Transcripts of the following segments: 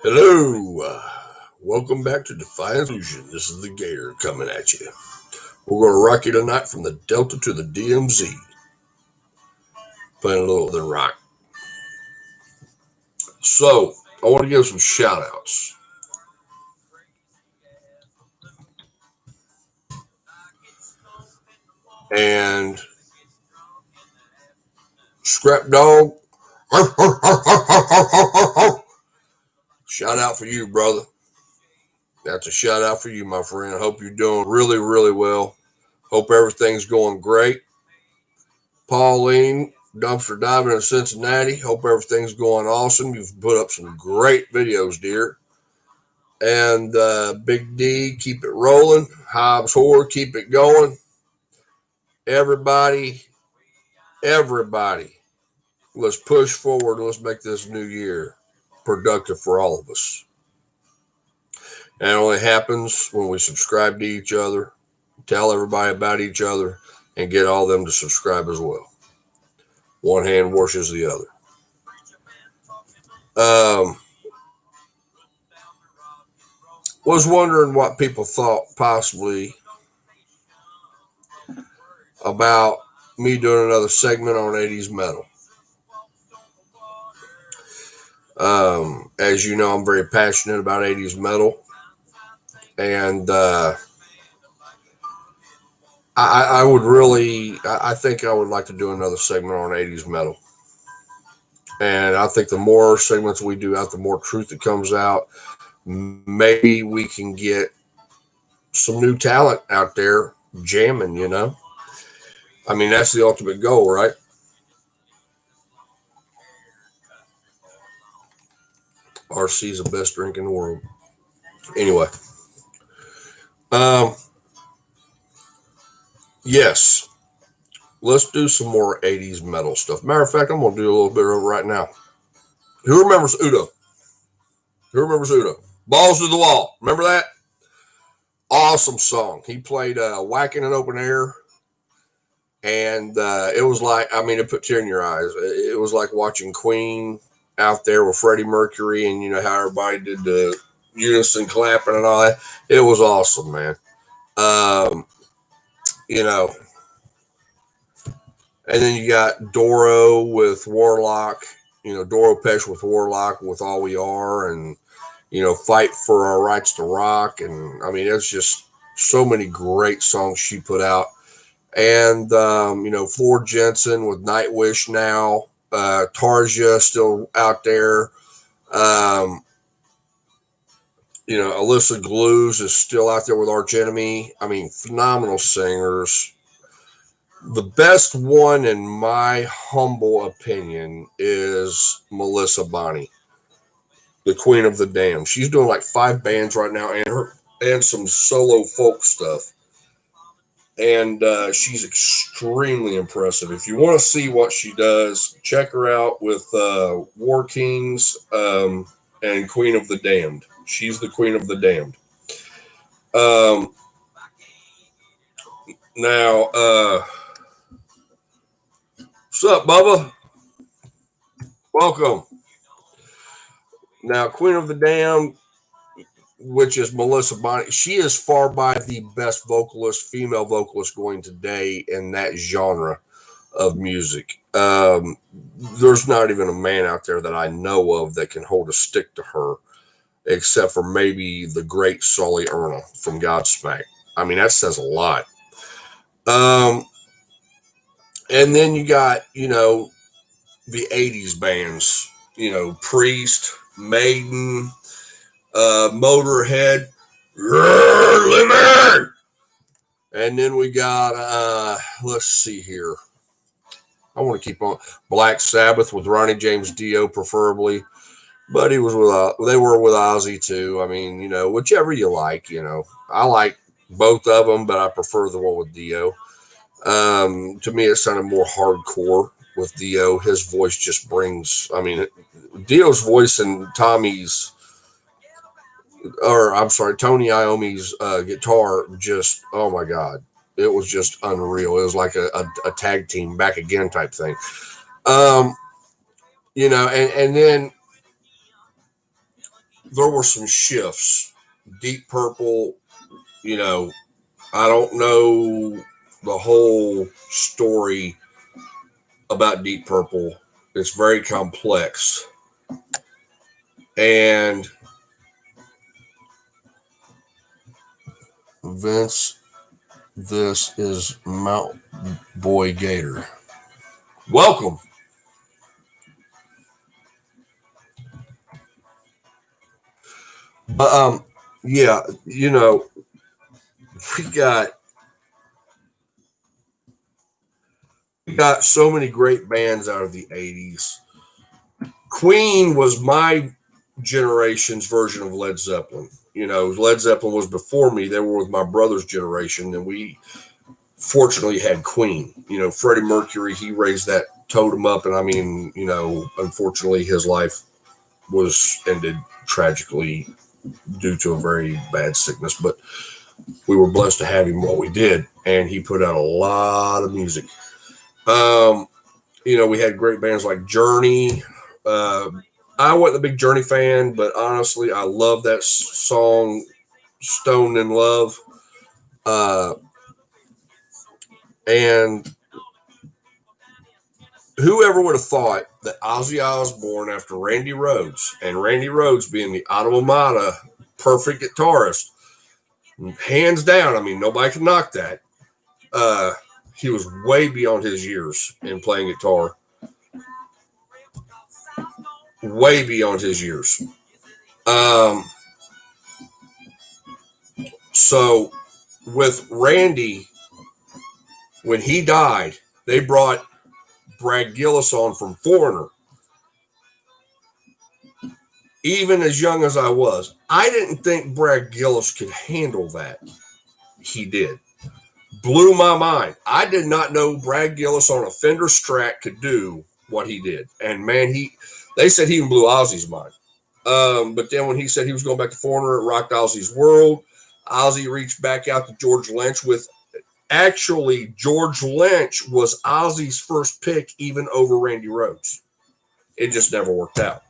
Hello, welcome back to Defiance Illusion. This is the Gator coming at you. We're going to rock you tonight from the Delta to the DMZ, playing a little than rock. So, I want to give some shout outs. And Scrap Dog, shout out for you, brother. That's a shout out for you, my friend. I hope you're doing really, really well. Hope everything's going great. Pauline, dumpster diving in Cincinnati. Hope everything's going awesome. You've put up some great videos, dear. And Big D, keep it rolling. Hobbs Horror, keep it going. Everybody, let's push forward. Let's make this new year productive for all of us. And it only happens when we subscribe to each other, tell everybody about each other, and get all them to subscribe as well. One hand washes the other. Was wondering what people thought possibly about me doing another segment on 80s metal. As you know, I'm very passionate about 80s metal. And I think I would like to do another segment on 80s metal. And I think the more segments we do out, the more truth that comes out. Maybe we can get some new talent out there jamming, you know? I mean, that's the ultimate goal, right? RC's the best drink in the world. Anyway. Yes. Let's do some more 80s metal stuff. Matter of fact, I'm going to do a little bit of it right now. Who remembers Udo? Balls to the Wall. Remember that? Awesome song. He played Whacking in Open Air. And it was like, I mean, it put tear in your eyes. It was like watching Queen out there with Freddie Mercury, and you know how everybody did the unison clapping and all that. It was awesome, man. You know, and then you got Doro with Warlock, you know, Doro Pesh with Warlock with All We Are, and, you know, Fight for Our Rights to Rock. And I mean, it's just so many great songs she put out. And, you know, Floor Jensen with Nightwish now, Tarja still out there. You know, Alyssa Glues is still out there with Arch Enemy. I mean, phenomenal singers. The best one, in my humble opinion, is Melissa Bonney, the Queen of the Damned. She's doing like 5 bands right now, and some solo folk stuff. And she's extremely impressive. If you want to see what she does, check her out with War Kings and Queen of the Damned. She's the Queen of the Damned. Now, what's up, Bubba? Welcome. Now, Queen of the Damned, which is Melissa Bonney, she is far by the best female vocalist going today in that genre of music. There's not even a man out there that I know of that can hold a stick to her, except for maybe the great Sully Erna from Godsmack. I mean, that says a lot. And then you got, you know, the 80s bands, you know, Priest, Maiden, Motorhead, Limit. And then we got, let's see here. I want to keep on. Black Sabbath with Ronnie James Dio, preferably. But they were with Ozzy too. I mean, you know, whichever you like, you know. I like both of them, but I prefer the one with Dio. To me, it sounded more hardcore with Dio. His voice just brings, I mean, Dio's voice and Tony Iommi's guitar just, oh my God. It was just unreal. It was like a tag team back again type thing. You know, and then there were some shifts. Deep Purple, you know, I don't know the whole story about Deep Purple. It's very complex. And Vince, this is Mount Boy Gator. Welcome. But yeah, you know, we got so many great bands out of the 80s. Queen was my generation's version of Led Zeppelin. You know, Led Zeppelin was before me. They were with my brother's generation, and we fortunately had Queen. You know, Freddie Mercury, he raised that totem up, and I mean, you know, unfortunately, his life was ended tragically due to a very bad sickness, but we were blessed to have him while we did, and he put out a lot of music. You know, we had great bands like Journey. I wasn't a big Journey fan, but honestly, I love that song, Stoned in Love. And whoever would have thought that Ozzy Osbourne, after Randy Rhoads, and Randy Rhoads being the Alma Mater perfect guitarist, hands down, I mean, nobody can knock that. He was way beyond his years in playing guitar. Way beyond his years. So with Randy, when he died, they brought Brad Gillis on from Foreigner. Even as young as I was, I didn't think Brad Gillis could handle that. He did. Blew my mind. I did not know Brad Gillis on a Fender Strat could do what he did. And man, they said he even blew Ozzy's mind. But then when he said he was going back to Foreigner, it rocked Ozzy's world. Ozzy reached back out to George Lynch with, actually, George Lynch was Ozzy's first pick, even over Randy Rhoads. It just never worked out.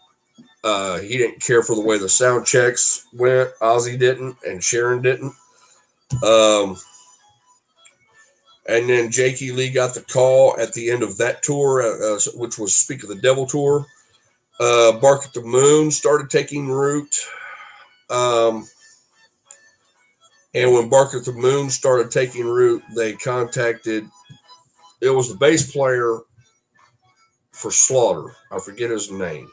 He didn't care for the way the sound checks went. Ozzy didn't, and Sharon didn't. And then Jakey Lee got the call at the end of that tour, which was Speak of the Devil tour. Bark at the Moon started taking root. And when Bark at the Moon started taking root, they contacted, it was the bass player for Slaughter. I forget his name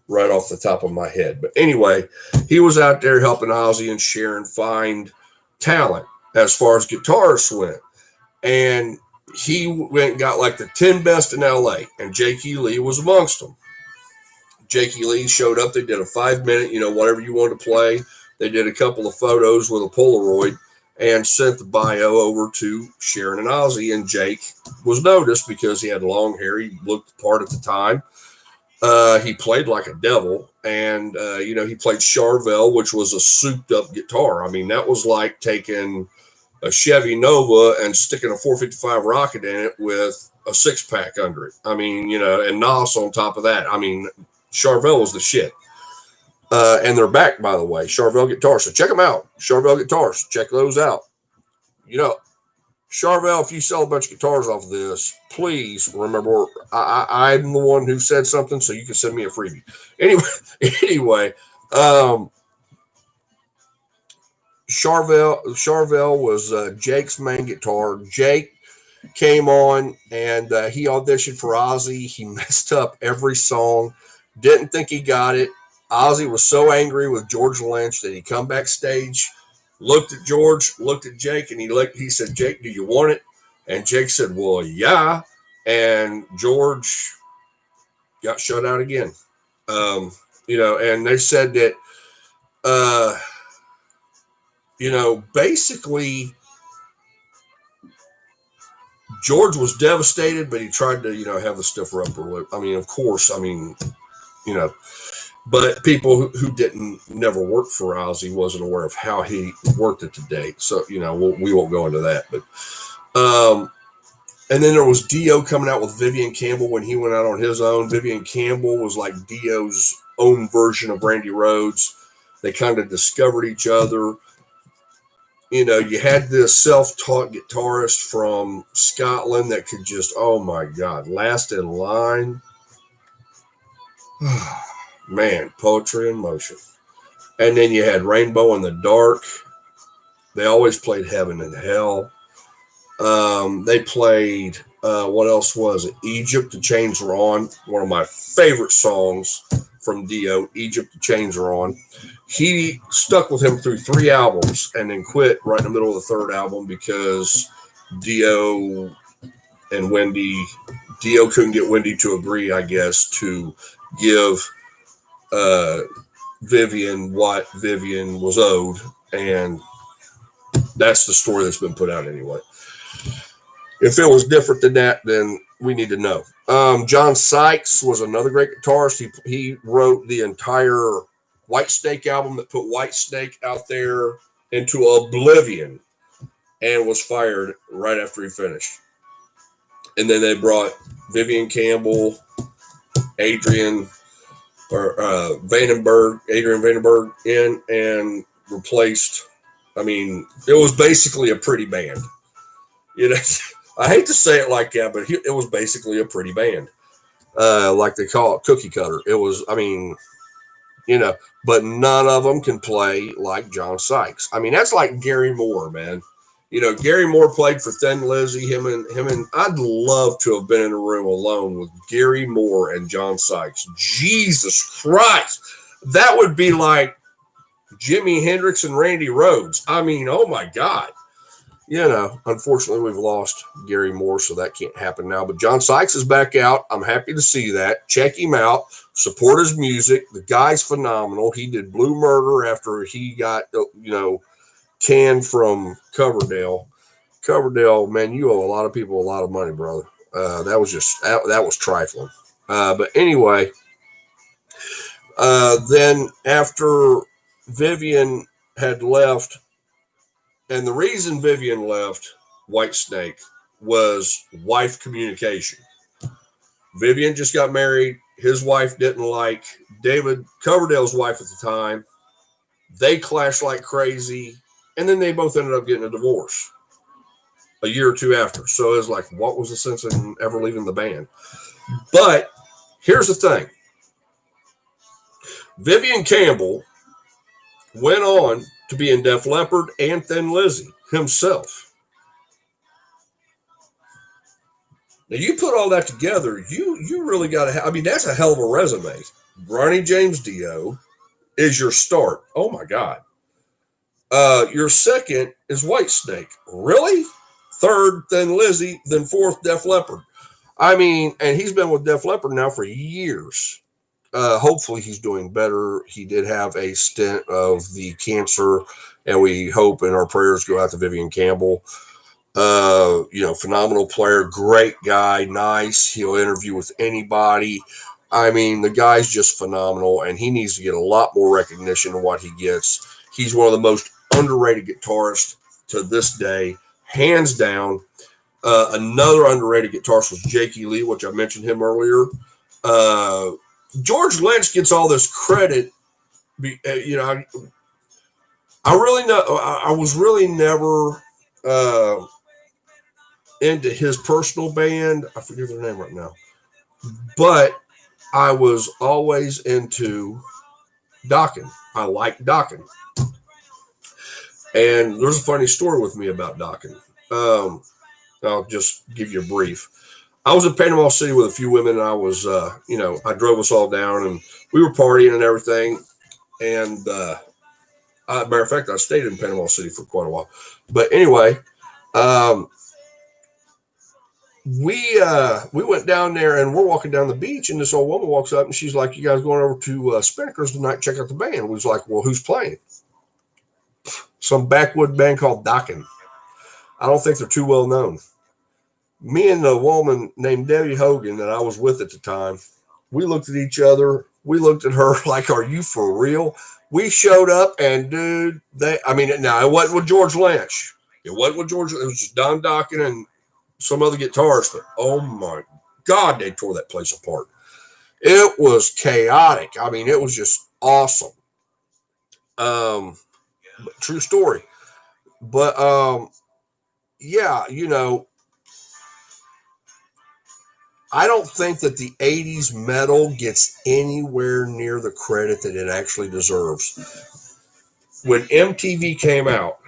right off the top of my head. But anyway, he was out there helping Ozzy and Sharon find talent as far as guitarists went. And he went and got like the 10 best in LA, and Jakey Lee was amongst them. Jakey Lee showed up. They did a 5-minute, you know, whatever you wanted to play. They did a couple of photos with a Polaroid and sent the bio over to Sharon and Ozzy. And Jake was noticed because he had long hair. He looked the part at the time. He played like a devil. And, you know, he played Charvel, which was a souped up guitar. I mean, that was like taking a Chevy Nova and sticking a 455 Rocket in it with a 6-pack under it. I mean, you know, and Nos on top of that. I mean, Charvel was the shit. And they're back, by the way, Charvel Guitars. So check them out. Charvel Guitars. Check those out. You know, Charvel, if you sell a bunch of guitars off of this, please remember I'm the one who said something, so you can send me a freebie. Anyway, Charvel was Jake's main guitar. Jake came on and he auditioned for Ozzy. He messed up every song. Didn't think he got it. Ozzy was so angry with George Lynch that he come backstage, looked at George, looked at Jake, and he said, "Jake, do you want it?" And Jake said, "Well, yeah." And George got shut out again. You know, and they said that, you know, basically George was devastated, but he tried to, you know, have the stiffer upper lip. I mean, of course, I mean, you know, but people who didn't never work for Ozzy wasn't aware of how he worked it to date. So, you know, we won't go into that. But And then there was Dio coming out with Vivian Campbell when he went out on his own. Vivian Campbell was like Dio's own version of Randy Rhoads. They kind of discovered each other. You know, you had this self-taught guitarist from Scotland that could just, oh my God, last in line. Man, poetry in motion. And then you had Rainbow in the Dark. They always played Heaven and Hell. They played, what else was it? Egypt, The Chains Are On. One of my favorite songs from Dio, Egypt, The Chains Are On. He stuck with him through 3 albums and then quit right in the middle of the 3rd album because Dio and Wendy, Dio couldn't get Wendy to agree, I guess, to give Vivian what Vivian was owed. And that's the story that's been put out anyway. If it was different than that, then we need to know. John Sykes was another great guitarist. He wrote the entire Whitesnake album that put Whitesnake out there into oblivion and was fired right after he finished. And then they brought Vivian Campbell, Adrian Vandenberg in and replaced. I mean, it was basically a pretty band. You know, I hate to say it like that, but it was basically a pretty band. Like they call it, cookie cutter. It was, I mean, you know, but none of them can play like John Sykes. I mean, that's like Gary Moore, man. You know, Gary Moore played for Thin Lizzy. Him and I'd love to have been in a room alone with Gary Moore and John Sykes. Jesus Christ. That would be like Jimi Hendrix and Randy Rhoads. I mean, oh my God. You know, unfortunately, we've lost Gary Moore, so that can't happen now. But John Sykes is back out. I'm happy to see that. Check him out. Support his music. The guy's phenomenal. He did Blue Murder after he got, you know, canned from Coverdale. Coverdale, man, you owe a lot of people a lot of money, brother. That was trifling. But anyway, then after Vivian had left, and the reason Vivian left Whitesnake was wife communication. Vivian just got married. His wife didn't like David Coverdale's wife at the time. They clashed like crazy. And then they both ended up getting a divorce a year or 2 after. So it was like, what was the sense in ever leaving the band? But here's the thing. Vivian Campbell went on to be in Def Leppard and Thin Lizzy himself. Now, you put all that together, you really got to I mean, that's a hell of a resume. Ronnie James Dio is your start. Oh, my God. Your second is Whitesnake. Really? Third, Thin Lizzy, then fourth, Def Leppard. I mean, and he's been with Def Leppard now for years. Hopefully he's doing better. He did have a stint of the cancer, and we hope and our prayers go out to Vivian Campbell. You know, phenomenal player, great guy, nice. He'll interview with anybody. I mean, the guy's just phenomenal, and he needs to get a lot more recognition than what he gets. He's one of the most underrated guitarists to this day, hands down. Another underrated guitarist was Jakey Lee, which I mentioned him earlier. George Lynch gets all this credit. You know, I really know. I was really never into his personal band. I forget their name right now, but I was always into Dokken. I like Dokken. And there's a funny story with me about Dokken. I'll just give you a brief. I was in Panama City with a few women, and I was, you know, I drove us all down, and we were partying and everything. And matter of fact, I stayed in Panama City for quite a while. But anyway, we went down there, and we're walking down the beach, and this old woman walks up, and she's like, "You guys going over to Spinnaker's tonight? Check out the band." We was like, "Well, who's playing?" Some backwood band called Dokken. I don't think they're too well known. Me and the woman named Debbie Hogan that I was with at the time, we looked at each other. We looked at her like, "Are you for real?" We showed up, and dude, now it wasn't with George Lynch. It wasn't with George. It was just Don Dokken and some other guitarists, but oh my God, they tore that place apart. It was chaotic. I mean, it was just awesome. Um, True story. But yeah, I don't think that the 80s metal gets anywhere near the credit that it actually deserves. When MTV came out,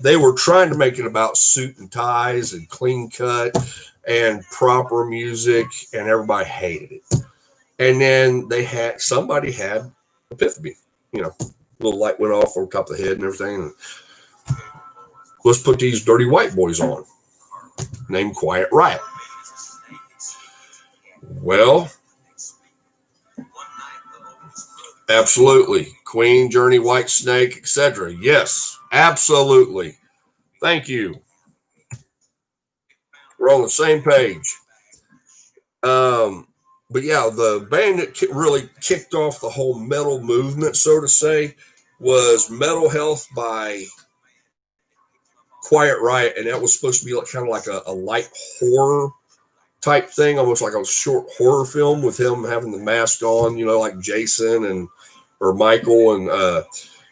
they were trying to make it about suit and ties and clean cut and proper music, and everybody hated it. And then somebody had epiphany, little light went off on top of the head and everything. And let's put these dirty white boys on, named Quiet Riot. Well, absolutely. Queen, Journey, White Snake, etc. Yes, absolutely. Thank you. We're on the same page. But yeah, the band that really kicked off the whole metal movement, so to say, was Metal Health by Quiet Riot, and that was supposed to be kind of like a light horror type thing, almost like a short horror film with him having the mask on, like Jason or Michael, and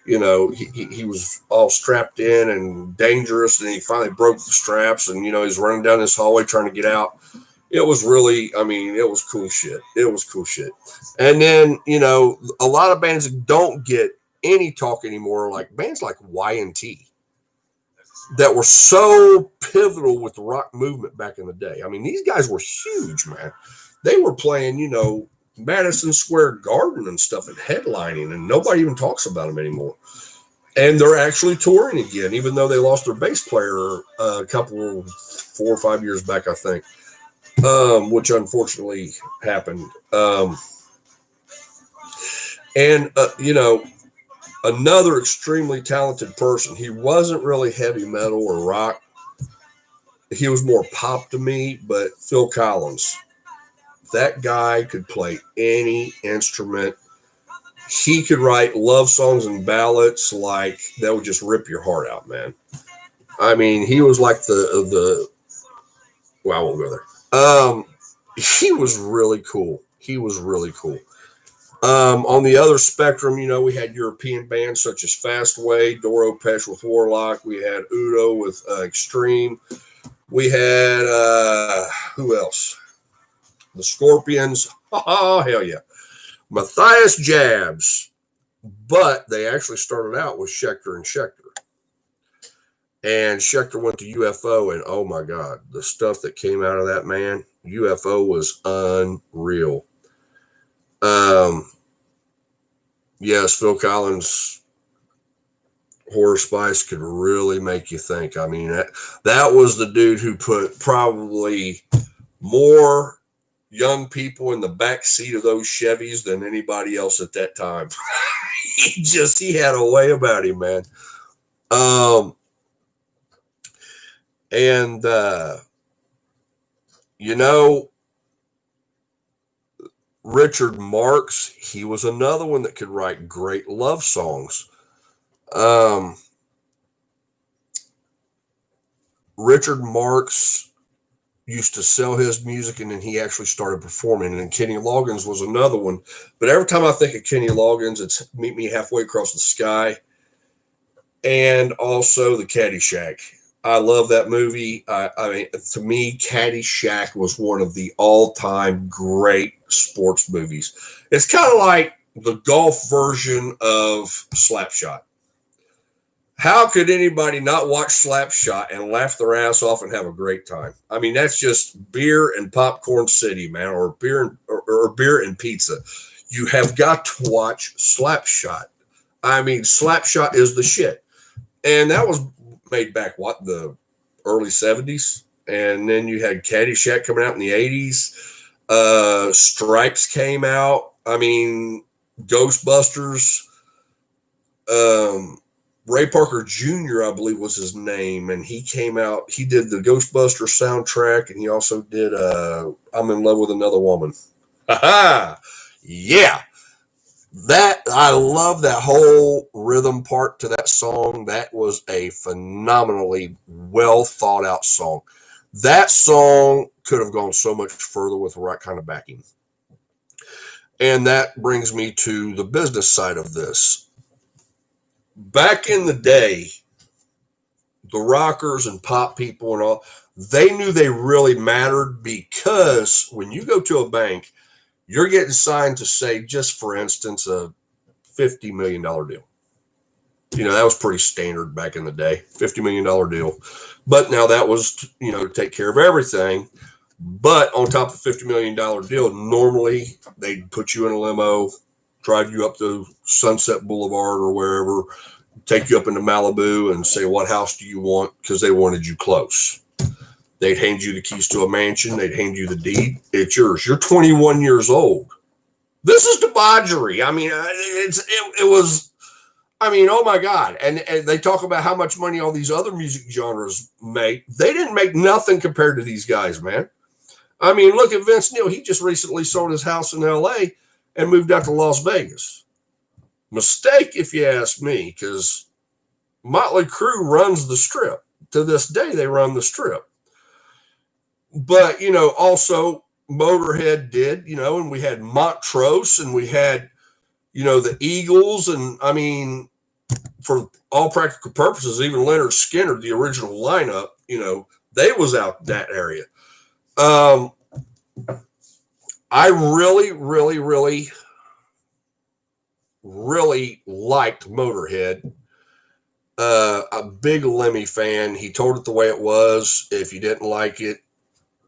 he was all strapped in and dangerous, and he finally broke the straps, and he's running down this hallway trying to get out. It was really, I mean, it was cool shit. It was cool shit. And then, a lot of bands that don't get any talk anymore, like bands like Y&T, that were so pivotal with the rock movement back in the day. I mean, these guys were huge, man. They were playing, Madison Square Garden and stuff and headlining, and nobody even talks about them anymore. And they're actually touring again, even though they lost their bass player a couple, 4 or 5 years back, I think, which unfortunately happened. Another extremely talented person. He wasn't really heavy metal or rock. He was more pop to me, but Phil Collins. That guy could play any instrument. He could write love songs and ballads like that would just rip your heart out, man. I mean, he was like well, I won't go there. He was really cool. He was really cool. On the other spectrum, we had European bands such as Fastway, Doro Pesh with Warlock. We had Udo with Extreme. We had, who else? The Scorpions. Oh, hell yeah. Matthias Jabs. But they actually started out with Schecter and Schecter. And Schecter went to UFO, and oh my God, the stuff that came out of that man, UFO was unreal. Yes, Phil Collins' Horror Spice could really make you think. I mean, that was the dude who put probably more young people in the back seat of those Chevys than anybody else at that time. he had a way about him, man. Richard Marx, he was another one that could write great love songs. Richard Marx used to sell his music, and then he actually started performing. And then Kenny Loggins was another one. But every time I think of Kenny Loggins, it's Meet Me Halfway Across the Sky, and also the Caddyshack. I love that movie. I mean, to me, Caddyshack was one of the all-time great sports movies. It's kind of like the golf version of Slapshot. How could anybody not watch Slapshot and laugh their ass off and have a great time? I mean, that's just beer and popcorn city, man, or beer and pizza. You have got to watch Slapshot. I mean, Slapshot is the shit. And that was made back, the early 70s. And then you had Caddyshack coming out in the 80s. Stripes came out. I mean, Ghostbusters. Ray Parker Jr., I believe was his name. And he came out. He did the Ghostbusters soundtrack. And he also did I'm in Love with Another Woman. Ha-ha! Yeah. I love that whole rhythm part to that song. That was a phenomenally well thought out song. That song could have gone so much further with the right kind of backing. And that brings me to the business side of this. Back in the day, the rockers and pop people and all, they knew they really mattered, because when you go to a bank, you're getting signed to, say, just for instance, a $50 million deal. That was pretty standard back in the day, $50 million deal. But now that was, to take care of everything. But on top of the $50 million deal, normally they'd put you in a limo, drive you up to Sunset Boulevard or wherever, take you up into Malibu and say, what house do you want? Because they wanted you close. They'd hand you the keys to a mansion. They'd hand you the deed. It's yours. You're 21 years old. This is debauchery. I mean, it was, I mean, oh my God. And they talk about how much money all these other music genres make. They didn't make nothing compared to these guys, man. I mean, look at Vince Neil. He just recently sold his house in LA and moved out to Las Vegas. Mistake, if you ask me, because Motley Crue runs the Strip. To this day, they run the Strip. But, also Motorhead did, and we had Montrose and we had, the Eagles. And I mean, for all practical purposes, even Lynyrd Skynyrd, the original lineup, they was out that area. I really, really, really, really liked Motorhead. A big Lemmy fan. He told it the way it was. If you didn't like it,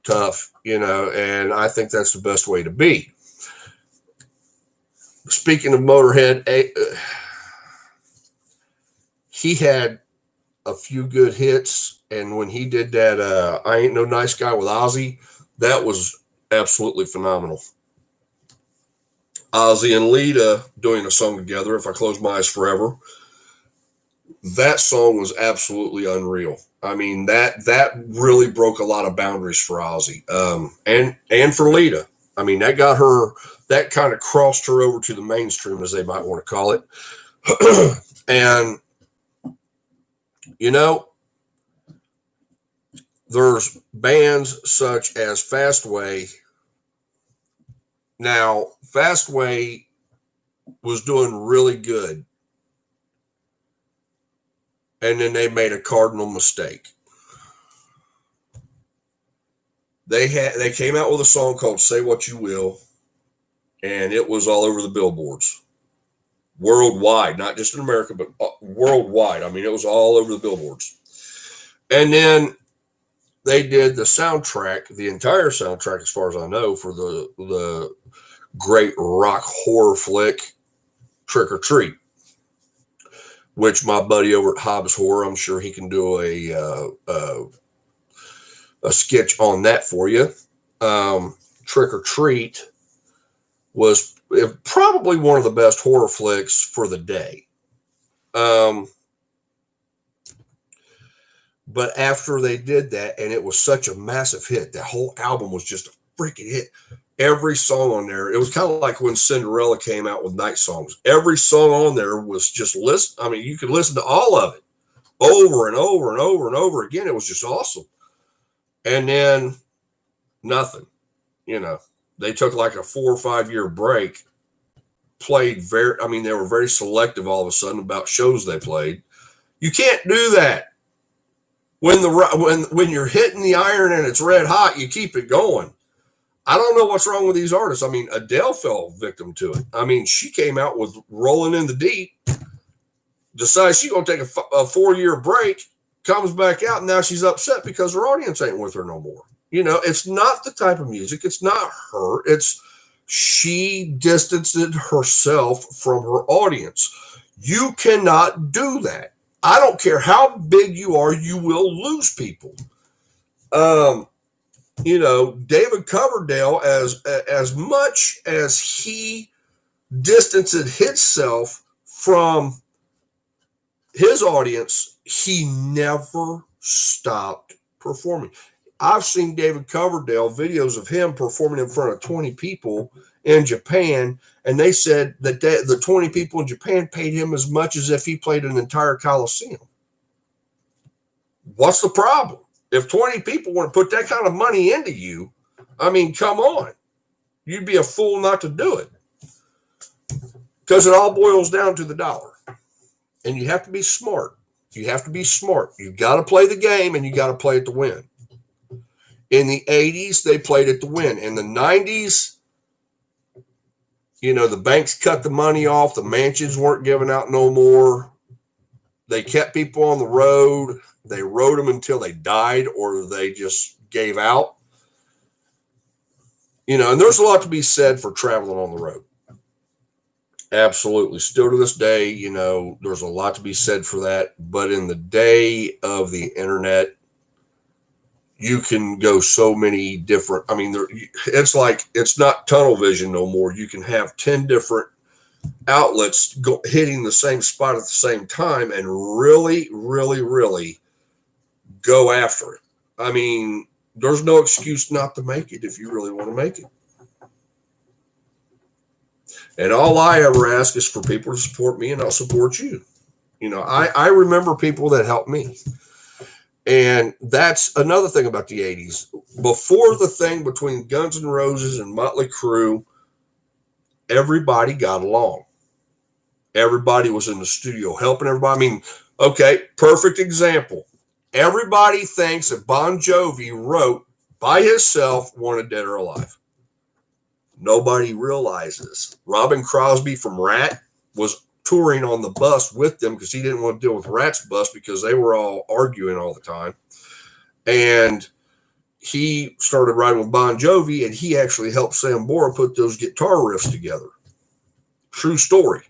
tough, and I think that's the best way to be. Speaking of Motorhead, he had a few good hits, and when he did that I Ain't No Nice Guy with Ozzy, that was absolutely phenomenal. Ozzy and Lita doing a song together, If I Close My Eyes Forever, that song was absolutely unreal. I mean, that really broke a lot of boundaries for Ozzy, and for Lita. I mean, that kind of crossed her over to the mainstream, as they might want to call it. And, there's bands such as Fastway. Now, Fastway was doing really good. And then they made a cardinal mistake. They came out with a song called Say What You Will, and it was all over the billboards. Worldwide, not just in America, but worldwide. I mean, it was all over the billboards. And then they did the soundtrack, the entire soundtrack, as far as I know, for the great rock horror flick, Trick or Treat, which my buddy over at Hobbs Horror, I'm sure he can do a sketch on that for you. Trick or Treat was probably one of the best horror flicks for the day. But after they did that, and it was such a massive hit, that whole album was just a freaking hit. Every song on there, it was kind of like when Cinderella came out with Night Songs. Every song on there was just you could listen to all of it over and over and over and over again. It was just awesome. And then nothing, they took like a 4 or 5 year break, they were very selective all of a sudden about shows they played. You can't do that. When you're hitting the iron and it's red hot, you keep it going. I don't know what's wrong with these artists. I mean, Adele fell victim to it. I mean, she came out with Rolling in the Deep, decides she's going to take a 4 year break, comes back out, and now she's upset because her audience ain't with her no more. It's not the type of music. It's not her. She distanced herself from her audience. You cannot do that. I don't care how big you are, you will lose people. David Coverdale, as much as he distanced himself from his audience, he never stopped performing. I've seen David Coverdale videos of him performing in front of 20 people in Japan, and they said that the 20 people in Japan paid him as much as if he played an entire Coliseum. What's the problem? If 20 people want to put that kind of money into you, I mean, come on. You'd be a fool not to do it. Because it all boils down to the dollar. And you have to be smart. You have to be smart. You've got to play the game and you got to play it to win. In the 80s, they played it to win. In the 90s, the banks cut the money off. The mansions weren't given out no more. They kept people on the road. They rode them until they died or they just gave out. And there's a lot to be said for traveling on the road. Absolutely. Still to this day, there's a lot to be said for that. But in the day of the internet, you can go so many different, it's like, it's not tunnel vision no more. You can have 10 different outlets hitting the same spot at the same time and really, really, really go after it. There's no excuse not to make it if you really want to make it. And all I ever ask is for people to support me and I'll support you. I remember people that helped me. And that's another thing about the 80s. Before the thing between Guns N' Roses and Motley Crue, everybody got along. Everybody was in the studio helping everybody. Okay, perfect example. Everybody thinks that Bon Jovi wrote by himself Wanted Dead or Alive. Nobody realizes Robin Crosby from Rat was touring on the bus with them because he didn't want to deal with Rat's bus because they were all arguing all the time. And he started riding with Bon Jovi, and he actually helped Sam Bora put those guitar riffs together. True story.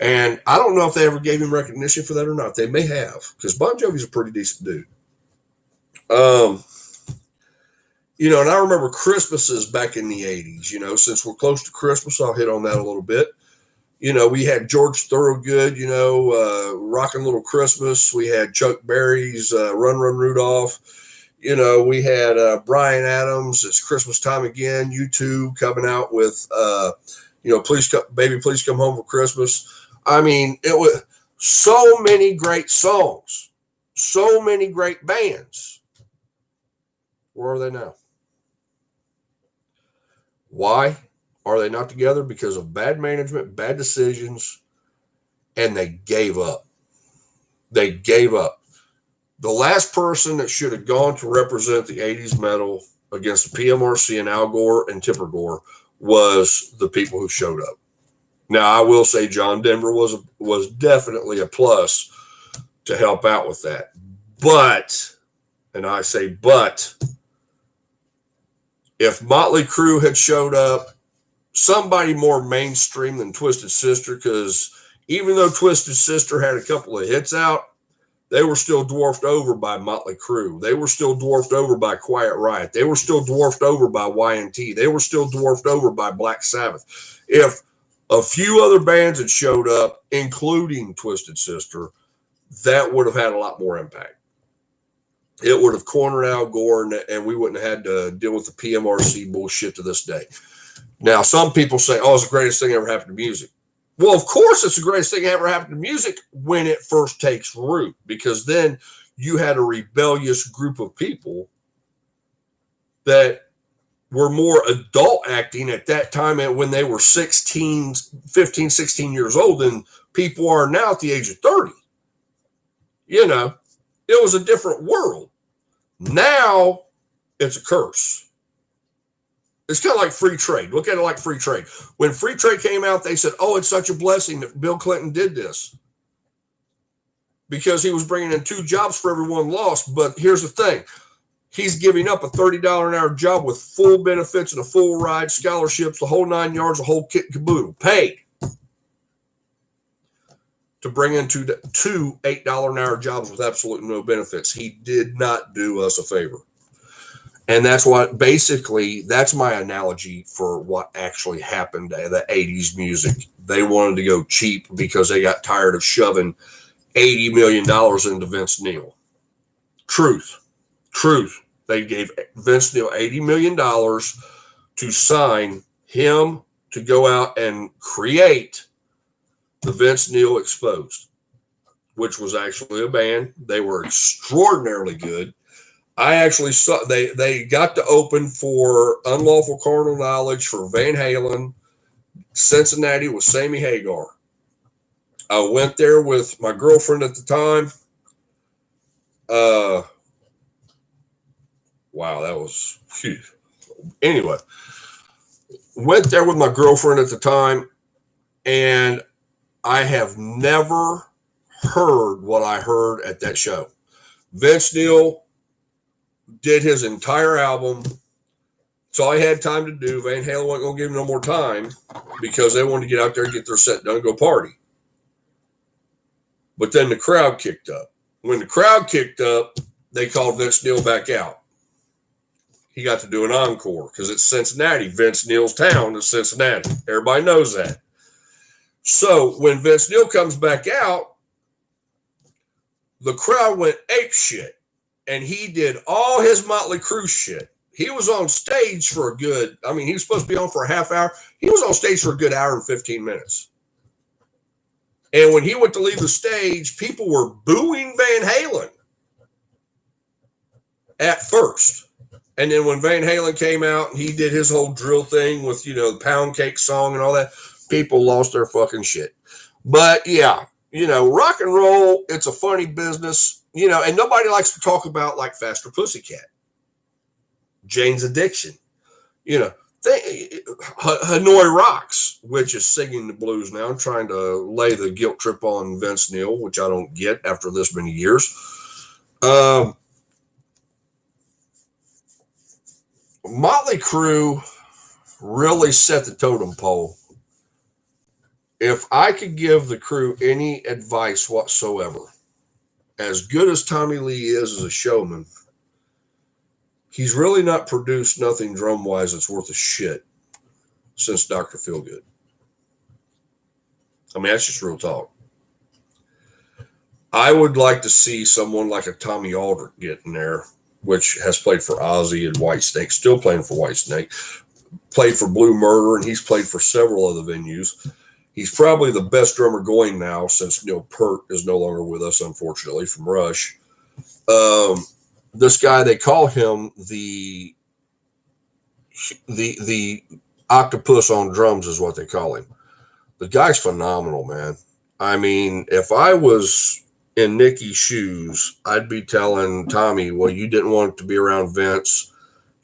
And I don't know if they ever gave him recognition for that or not. They may have, because Bon Jovi's a pretty decent dude. And I remember Christmases back in the 80s, since we're close to Christmas, I'll hit on that a little bit. We had George Thorogood, Rockin' Little Christmas. We had Chuck Berry's Run, Run, Rudolph. We had Bryan Adams. It's Christmas time again. U2 coming out with, Please Come Home for Christmas. It was so many great songs, so many great bands. Where are they now? Why are they not together? Because of bad management, bad decisions, and they gave up. They gave up. The last person that should have gone to represent the 80s metal against the PMRC and Al Gore and Tipper Gore was the people who showed up. Now, I will say John Denver was definitely a plus to help out with that. But, and I say but, if Motley Crue had showed up, somebody more mainstream than Twisted Sister, because even though Twisted Sister had a couple of hits out, they were still dwarfed over by Motley Crue. They were still dwarfed over by Quiet Riot. They were still dwarfed over by Y&T. They were still dwarfed over by Black Sabbath. If a few other bands had showed up, including Twisted Sister, that would have had a lot more impact. It would have cornered Al Gore, and we wouldn't have had to deal with the PMRC bullshit to this day. Now, some people say, it's the greatest thing ever happened to music. Well, of course, it's the greatest thing ever happened to music when it first takes root, because then you had a rebellious group of people that were more adult acting at that time and when they were 15, 16 years old than people are now at the age of 30. It was a different world. Now it's a curse. It's kind of like free trade. Look at it like free trade. When free trade came out, they said, it's such a blessing that Bill Clinton did this because he was bringing in 2 jobs for every one lost. But here's the thing. He's giving up a $30 an hour job with full benefits and a full ride, scholarships, the whole 9 yards, the whole kit and caboodle, paid to bring in two $8 an hour jobs with absolutely no benefits. He did not do us a favor. And that's that's my analogy for what actually happened to the 80s music. They wanted to go cheap because they got tired of shoving $80 million into Vince Neil. Truth. They gave Vince Neil $80 million to sign him to go out and create the Vince Neil Exposed, which was actually a band. They were extraordinarily good. I actually saw they got to open for Unlawful Carnal Knowledge for Van Halen, Cincinnati with Sammy Hagar. I went there with my girlfriend at the time. Uh, wow, that was phew. Anyway. Went there with my girlfriend at the time, and I have never heard what I heard at that show. Vince Neil did his entire album. That's all I had time to do. Van Halen wasn't going to give him no more time because they wanted to get out there and get their set done and go party. But then the crowd kicked up. When the crowd kicked up, they called Vince Neil back out. He got to do an encore because it's Cincinnati. Vince Neil's town is Cincinnati. Everybody knows that. So when Vince Neil comes back out, the crowd went ape shit. And he did all his Motley Crue shit. He was on stage for a good, I mean, he was supposed to be on for a half hour. He was on stage for a good hour and 15 minutes. And when he went to leave the stage, people were booing Van Halen at first. And then when Van Halen came out and he did his whole drill thing with, you know, the Pound Cake song and all that, people lost their fucking shit. But yeah, you know, rock and roll, it's a funny business, you know, and nobody likes to talk about like Faster Pussycat, Jane's Addiction, you know, Hanoi Rocks, which is singing the blues now. I'm trying to lay the guilt trip on Vince Neil, which I don't get after this many years. Motley Crue really set the totem pole. If I could give the crew any advice whatsoever, as good as Tommy Lee is as a showman, he's really not produced nothing drum-wise that's worth a shit since Dr. Feelgood. I mean, that's just real talk. I would like to see someone like a Tommy Aldrich get in there, which has played for Ozzy and Whitesnake, still playing for Whitesnake, played for Blue Murder, and he's played for several other venues. He's probably the best drummer going now since Neil Peart is no longer with us, unfortunately, from Rush. This guy, they call him the octopus on drums is what they call him. The guy's phenomenal, man. I mean, if I was in Nicky's shoes, I'd be telling Tommy, well, you didn't want to be around Vince.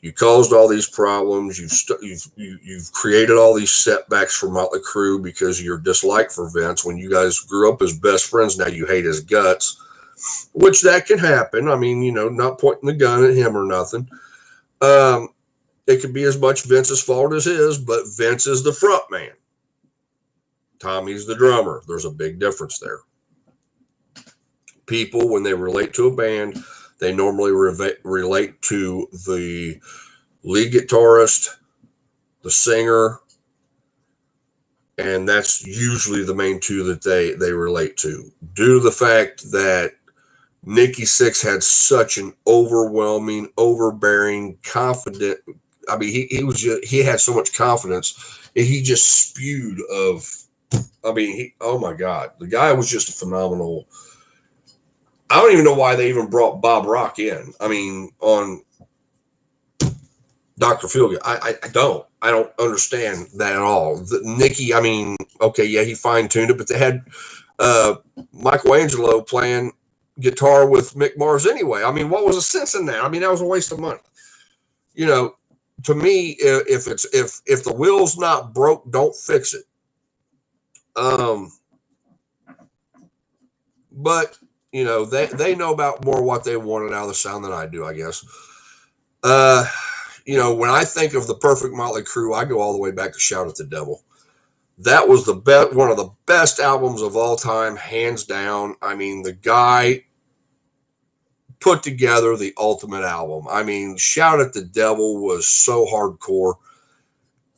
You caused all these problems. You've created all these setbacks for Motley Crue because of your dislike for Vince. When you guys grew up as best friends, now you hate his guts, which that can happen. I mean, you know, not pointing the gun at him or nothing. It could be as much Vince's fault as his, but Vince is the front man. Tommy's the drummer. There's a big difference there. People, when they relate to a band, they normally relate to the lead guitarist, the singer, and that's usually the main two that they relate to. Due to the fact that Nikki Sixx had such an overwhelming, overbearing, confident. I mean, he had so much confidence, and he just spewed of. I mean, oh my God, the guy was just a phenomenal. I don't even know why they even brought Bob Rock in. I mean, on Dr. Feelgood, I don't understand that at all. Nicky, I mean, okay, yeah, he fine-tuned it, but they had Michael Angelo playing guitar with Mick Mars anyway. I mean, what was the sense in that? I mean, that was a waste of money. You know, to me, if the wheel's not broke, don't fix it. But you know, they know about more what they wanted out of the sound than I do, I guess. You know, when I think of the perfect Motley Crue, I go all the way back to Shout at the Devil. That was one of the best albums of all time, hands down. I mean, the guy put together the ultimate album. I mean, Shout at the Devil was so hardcore.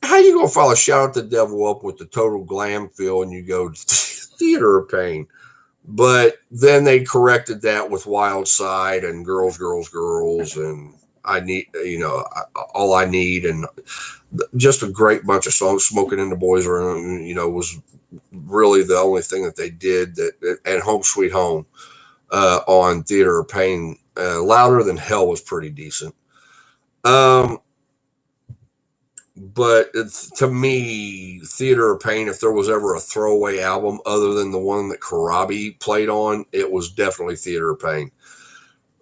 How you gonna follow Shout at the Devil up with the Total Glam feel and you go Theater of Pain? But then they corrected that with Wild Side and Girls, Girls, Girls, and I Need, you know, All I Need, and just a great bunch of songs. Smoking in the Boys' Room, you know, was really the only thing that they did. And Home Sweet Home on Theater of Pain Louder Than Hell was pretty decent. But to me, Theater of Pain, if there was ever a throwaway album other than the one that Karabi played on, it was definitely Theater of Pain.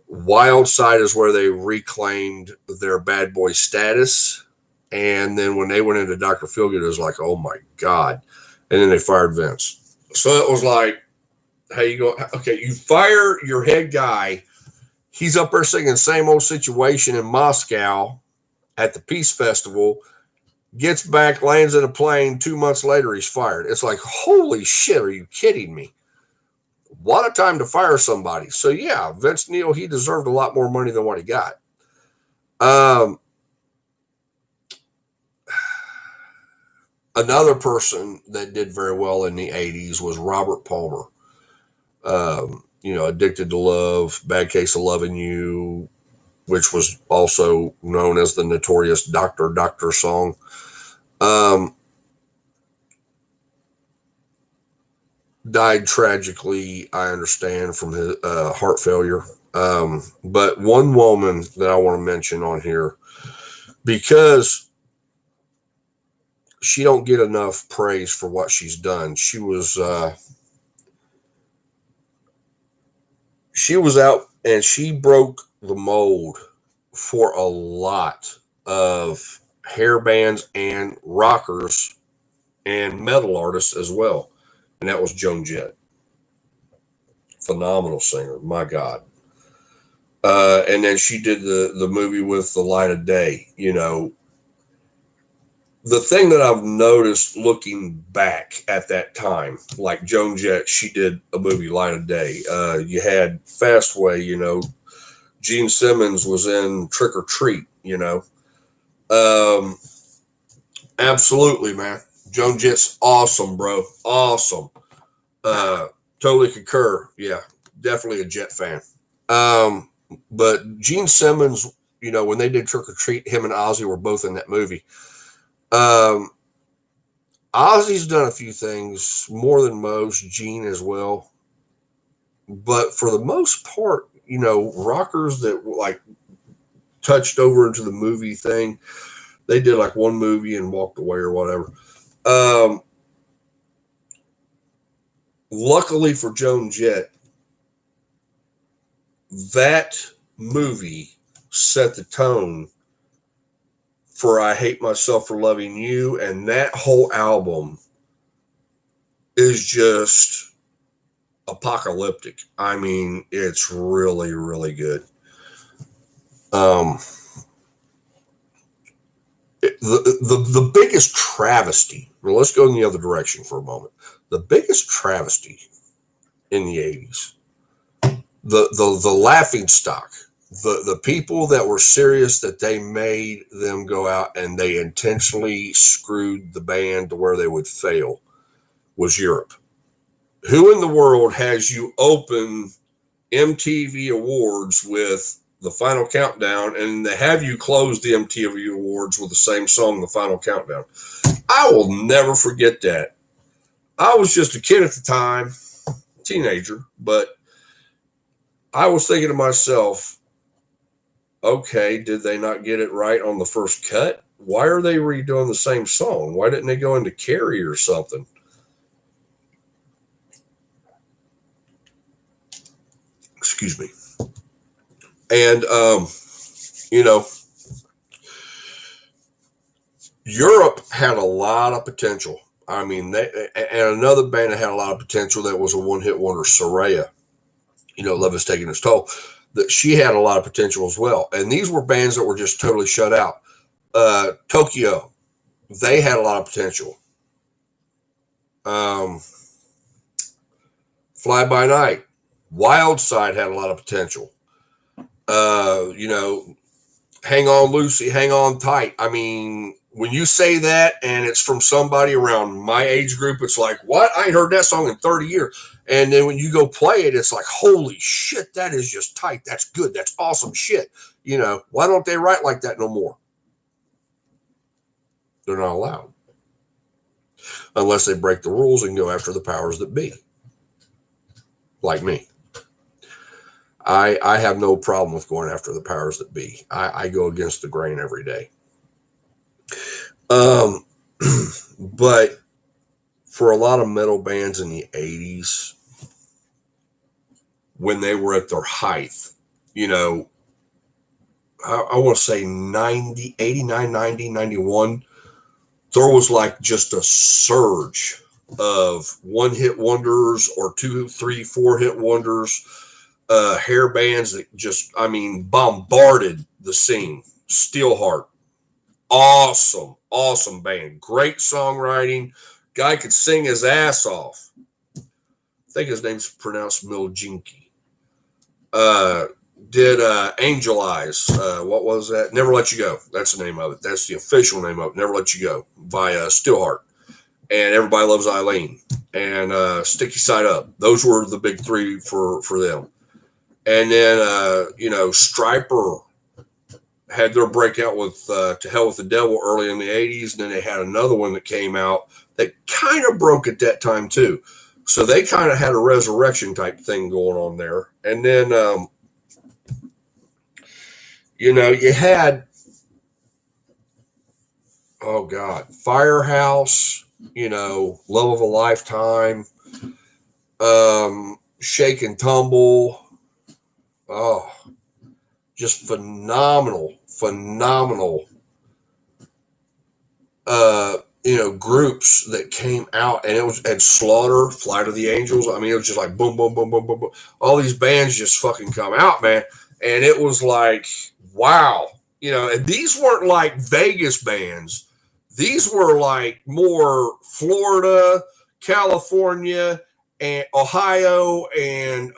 Wild Side is where they reclaimed their bad boy status. And then when they went into Dr. Feelgood, it was like, oh my God. And then they fired Vince. So it was like, hey, you go, okay, you fire your head guy. He's up there singing Same Old Situation in Moscow at the Peace Festival, gets back, lands in a plane. 2 months later, he's fired. It's like, holy shit, are you kidding me? What a time to fire somebody. So, yeah, Vince Neil, he deserved a lot more money than what he got. Another person that did very well in the 80s was Robert Palmer. Addicted to Love, Bad Case of Loving You, which was also known as the notorious Doctor Doctor song. Died tragically, I understand, from his heart failure. But one woman that I want to mention on here, because she don't get enough praise for what she's done. She was out and she broke the mold for a lot of hair bands and rockers and metal artists as well. And that was Joan Jett. Phenomenal singer, my God. And then she did the movie with The Light of Day. The thing that I've noticed looking back at that time, like Joan Jett, she did a movie, Light of Day. You had Fastway, Gene Simmons was in Trick or Treat, Absolutely, man. Joan Jett's awesome, bro. Awesome. Totally concur. Yeah, definitely a Jet fan. But Gene Simmons, when they did Trick or Treat, him and Ozzy were both in that movie. Ozzy's done a few things more than most, Gene as well. But for the most part, rockers that like touched over into the movie thing, they did like one movie and walked away or whatever. Luckily for Joan Jett, that movie set the tone for I Hate Myself for Loving You, and that whole album is just apocalyptic. I mean, it's really, really good. The biggest travesty, well, let's go in the other direction for a moment. The biggest travesty in the 80s, the laughing stock, the people that were serious, that they made them go out and they intentionally screwed the band to where they would fail, was Europe. Who in the world has you open MTV Awards with The Final Countdown and they have you close the MTV Awards with the same song, The Final Countdown? I will never forget that. I was just a kid at the time, teenager, but I was thinking to myself, okay, did they not get it right on the first cut? Why are they redoing the same song? Why didn't they go into Carrie or something? Excuse me. And, Europe had a lot of potential. I mean, and another band that had a lot of potential that was a one-hit wonder, Soraya, Love Is Taking Its Toll, that she had a lot of potential as well. And these were bands that were just totally shut out. Tokyo, they had a lot of potential. Fly By Night, Wild Side had a lot of potential. Hang On Lucy, Hang On Tight. I mean, when you say that and it's from somebody around my age group, it's like, what? I ain't heard that song in 30 years. And then when you go play it, it's like, holy shit, that is just tight. That's good. That's awesome shit. Why don't they write like that no more? They're not allowed. Unless they break the rules and go after the powers that be. Like me. I have no problem with going after the powers that be. I go against the grain every day. Um, but for a lot of metal bands in the 80s, when they were at their height, you know, I want to say 90, 89, 90, 91, there was like just a surge of one hit wonders or two, three, four hit wonders, hair bands that just, I mean, bombarded the scene. Steelheart, awesome band, great songwriting. Guy could sing his ass off. I think his name's pronounced Miljinki. Did Angel Eyes. What was that? Never Let You Go. That's the name of it. That's the official name of it. Never Let You Go by Steelheart. And Everybody Loves Eileen. And Sticky Side Up. Those were the big three for them. And then, Striper had their breakout with To Hell with the Devil early in the 80s. And then they had another one that came out that kind of broke at that time too. So they kind of had a resurrection type thing going on there. And then, you had, oh God, Firehouse, Love of a Lifetime, Shake and Tumble. Oh, just phenomenal groups that came out, and it was at Slaughter, Flight of the Angels. I mean, it was just like boom, boom, boom, boom, boom, boom. All these bands just fucking come out, man. And it was like, wow. And these weren't like Vegas bands. These were like more Florida, California, and Ohio, and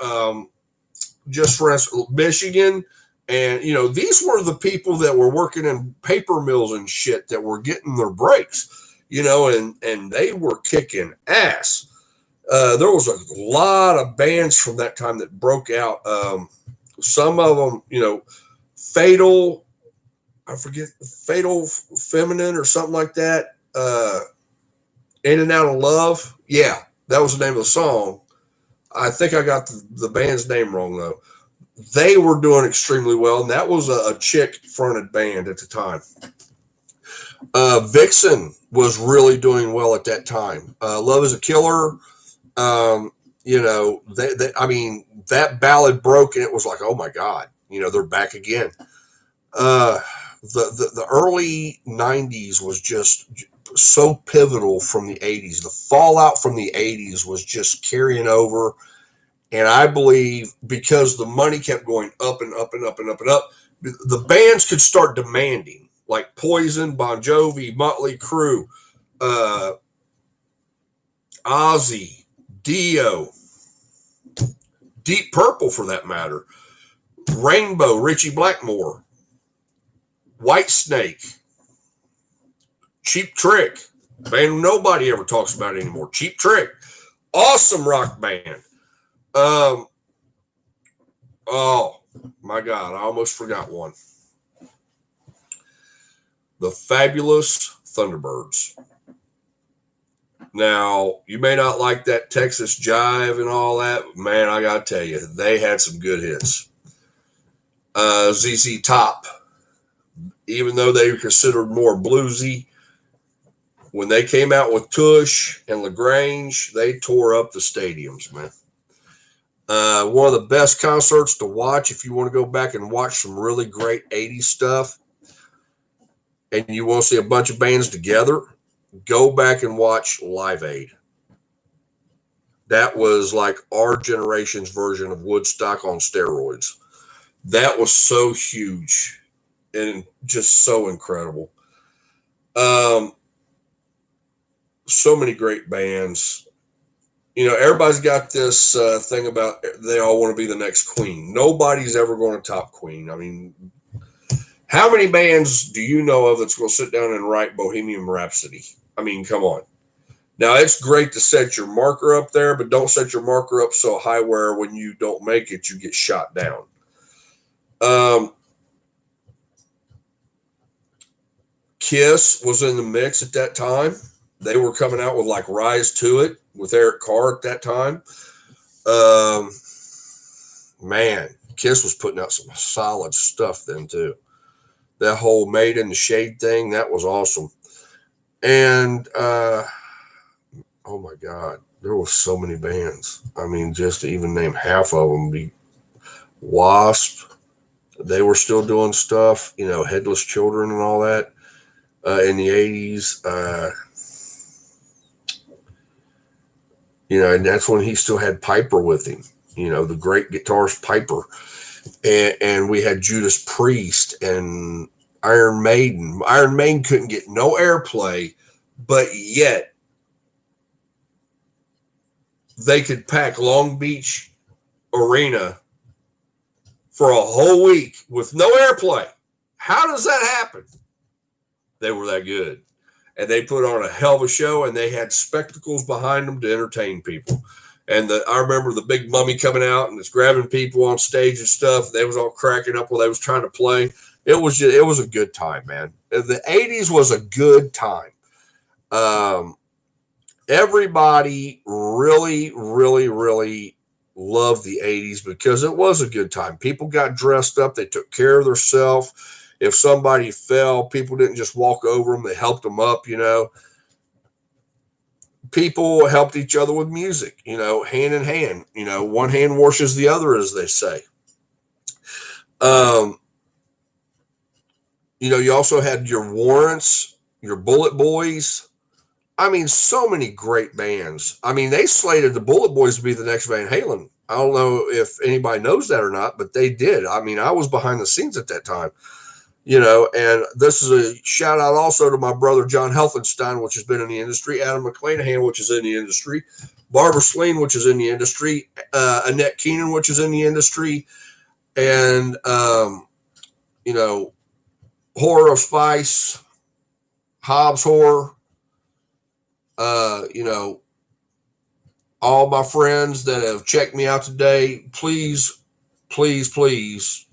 just for instance, Michigan. And, these were the people that were working in paper mills and shit that were getting their breaks, and they were kicking ass. There was a lot of bands from that time that broke out. Some of them, Fatal, I forget, Fatal Feminine or something like that. In and Out of Love. Yeah, that was the name of the song. I think I got the band's name wrong, though. They were doing extremely well, and that was a chick-fronted band at the time. Vixen was really doing well at that time. Love is a Killer. I mean, that ballad broke, and it was like, oh my God, they're back again. The early 90s was just so pivotal from the 80s. The fallout from the 80s was just carrying over. And I believe because the money kept going up and up and up and up and up, the bands could start demanding, like Poison, Bon Jovi, Motley Crue, Ozzy, Dio, Deep Purple for that matter, Rainbow, Richie Blackmore, Whitesnake, Cheap Trick, band nobody ever talks about anymore. Cheap Trick, awesome rock band. Oh my God, I almost forgot one. The Fabulous Thunderbirds. Now, you may not like that Texas jive and all that, but man, I gotta tell you, they had some good hits. ZZ Top, even though they were considered more bluesy, when they came out with Tush and LaGrange, they tore up the stadiums, man. One of the best concerts to watch if you want to go back and watch some really great 80s stuff and you want to see a bunch of bands together, go back and watch Live Aid. That was like our generation's version of Woodstock on steroids. That was so huge and just so incredible. So many great bands. Everybody's got this thing about they all want to be the next Queen. Nobody's ever going to top Queen. I mean, how many bands do you know of that's going to sit down and write Bohemian Rhapsody? I mean, come on. Now, it's great to set your marker up there, but don't set your marker up so high where when you don't make it, you get shot down. Kiss was in the mix at that time. They were coming out with like Rise to It with Eric Carr at that time. Man, Kiss was putting out some solid stuff then too. That whole Made in the Shade thing, that was awesome. And oh my God, there was so many bands. I mean, just to even name half of them, be Wasp. They were still doing stuff, Headless Children and all that in the 80s. And that's when he still had Piper with him, the great guitarist Piper. And we had Judas Priest and Iron Maiden. Iron Maiden couldn't get no airplay, but yet they could pack Long Beach Arena for a whole week with no airplay. How does that happen? They were that good. And they put on a hell of a show, and they had spectacles behind them to entertain people. And I remember the big mummy coming out and it's grabbing people on stage and stuff. They was all cracking up while they was trying to play. It was a good time, man. The 80s was a good time. Everybody really, really, really loved the 80s because it was a good time. People got dressed up. They took care of themselves. If somebody fell, people didn't just walk over them. They helped them up, People helped each other with music, hand in hand. One hand washes the other, as they say. You also had your Warrants, your Bullet Boys. I mean, so many great bands. I mean, they slated the Bullet Boys to be the next Van Halen. I don't know if anybody knows that or not, but they did. I mean, I was behind the scenes at that time. And this is a shout out also to my brother, John Helfenstein, which has been in the industry, Adam McClanahan, which is in the industry, Barbara Sleen, which is in the industry, Annette Keenan, which is in the industry, and, Horror of Spice, Hobbs Horror, all my friends that have checked me out today, please, please, please,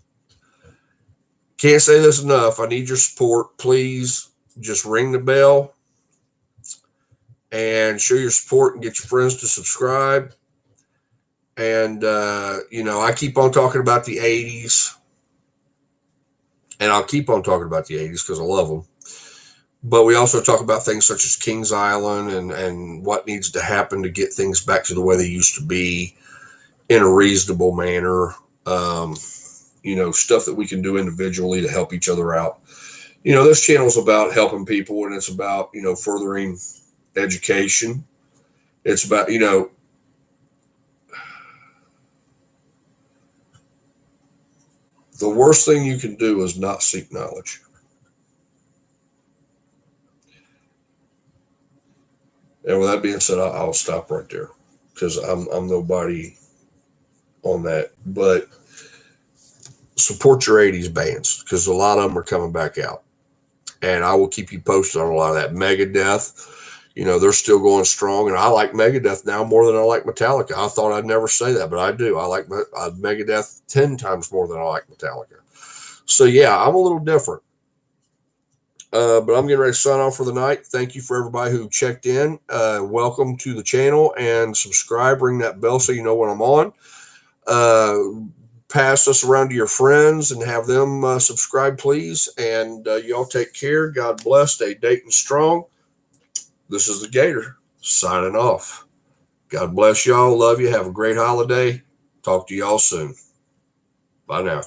can't say this enough. I need your support. Please just ring the bell and show your support and get your friends to subscribe. And, I keep on talking about the 80s. And I'll keep on talking about the 80s because I love them. But we also talk about things such as Kings Island and what needs to happen to get things back to the way they used to be in a reasonable manner. Stuff that we can do individually to help each other out. This channel is about helping people, and it's about, furthering education. It's about, the worst thing you can do is not seek knowledge. And with that being said, I'll stop right there because I'm nobody on that. But support your 80s bands because a lot of them are coming back out. And I will keep you posted on a lot of that. Megadeth, they're still going strong. And I like Megadeth now more than I like Metallica. I thought I'd never say that, but I do. I like Megadeth 10 times more than I like Metallica. So, yeah, I'm a little different. But I'm getting ready to sign off for the night. Thank you for everybody who checked in. Welcome to the channel and subscribe. Ring that bell so you know when I'm on. Pass us around to your friends and have them subscribe, please. And y'all take care. God bless. Stay Dayton strong. This is the Gator signing off. God bless y'all. Love you. Have a great holiday. Talk to y'all soon. Bye now.